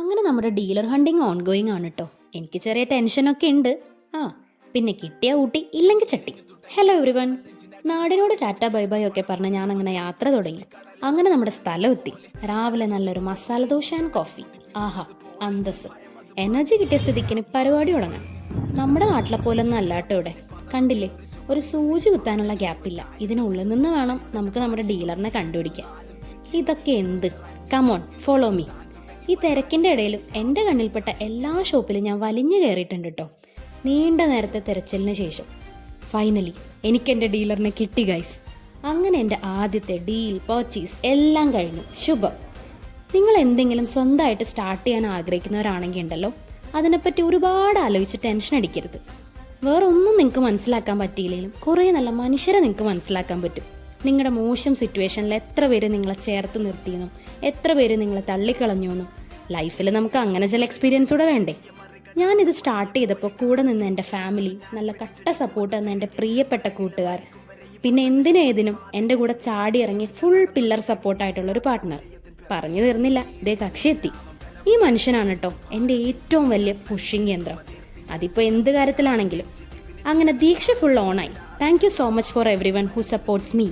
അങ്ങനെ നമ്മുടെ dealer hunting on going ആണ് കേട്ടോ. എനിക്ക് ചെറിയ ടെൻഷനൊക്കെ ഉണ്ട്. പിന്നെ കിട്ടിയ ഊട്ടി ഇല്ലെങ്കിൽ ചട്ടി. ഹലോ എവ്രിവൺ, നാടിനോട് ടാറ്റ ബൈ ബൈ ഒക്കെ പറഞ്ഞ് ഞാൻ അങ്ങനെ യാത്ര തുടങ്ങി. അങ്ങനെ നമ്മുടെ സ്ഥലം എത്തി. രാവിലെ നല്ലൊരു masala dosa and coffee. Aaha, Antas. Energy കിട്ടിയ സ്ഥിതിക്കിന് പരിപാടി തുടങ്ങാം. നമ്മുടെ നാട്ടിലെ പോലൊന്നും അല്ലാട്ടോ ഇവിടെ. കണ്ടില്ലേ, ഒരു സൂചി കുത്താനുള്ള ഗ്യാപ്പില്ല. ഇതിനുള്ളിൽ നിന്ന് വേണം നമുക്ക് നമ്മുടെ ഡീലറിനെ കണ്ടുപിടിക്കാൻ. ഇതൊക്കെ എന്ത്? Come on, follow me. ഈ തിരക്കിൻ്റെ ഇടയിലും എൻ്റെ കണ്ണിൽപ്പെട്ട എല്ലാ ഷോപ്പിലും ഞാൻ വലിഞ്ഞു കയറിയിട്ടുണ്ട് കേട്ടോ. നീണ്ട നേരത്തെ തിരച്ചിലിന് ശേഷം ഫൈനലി എനിക്കെൻ്റെ ഡീലറിനെ കിട്ടി ഗൈസ്. അങ്ങനെ എൻ്റെ ആദ്യത്തെ ഡീൽ പർച്ചേസ് എല്ലാം കഴിഞ്ഞു. ശുഭം. നിങ്ങൾ എന്തെങ്കിലും സ്വന്തമായിട്ട് സ്റ്റാർട്ട് ചെയ്യാൻ ആഗ്രഹിക്കുന്നവരാണെങ്കിൽ ഉണ്ടല്ലോ, അതിനെപ്പറ്റി ഒരുപാട് ആലോചിച്ച് ടെൻഷൻ അടിക്കരുത്. വേറെ ഒന്നും നിങ്ങൾക്ക് മനസ്സിലാക്കാൻ പറ്റിയില്ലെങ്കിലും കുറേ നല്ല മനുഷ്യരെ നിങ്ങൾക്ക് മനസ്സിലാക്കാൻ പറ്റും. നിങ്ങളുടെ മോശം സിറ്റുവേഷനിൽ എത്ര പേര് നിങ്ങളെ ചേർത്ത് നിർത്തിയെന്നും എത്ര പേര് നിങ്ങളെ തള്ളിക്കളഞ്ഞു എന്നും. ലൈഫിൽ നമുക്ക് അങ്ങനെ ചില എക്സ്പീരിയൻസ് കൂടെ വേണ്ടേ. ഞാനിത് സ്റ്റാർട്ട് ചെയ്തപ്പോൾ കൂടെ നിന്ന് എൻ്റെ ഫാമിലി, നല്ല കട്ട സപ്പോർട്ട് തന്ന എൻ്റെ പ്രിയപ്പെട്ട കൂട്ടുകാർ, പിന്നെ എന്തിനേതിനും എൻ്റെ കൂടെ ചാടി ഇറങ്ങി ഫുൾ പില്ലർ സപ്പോർട്ടായിട്ടുള്ളൊരു പാർട്ട്ണർ. പറഞ്ഞു തീർന്നില്ല, ഇതേ കക്ഷി എത്തി. ഈ മനുഷ്യനാണ് കേട്ടോ എൻ്റെ ഏറ്റവും വലിയ പുഷിങ് യന്ത്രം. അതിപ്പോൾ എന്ത് കാര്യത്തിലാണെങ്കിലും. അങ്ങനെ ദീക്ഷ ഫുൾ ഓണായി. Thank you so much for every one who supports me.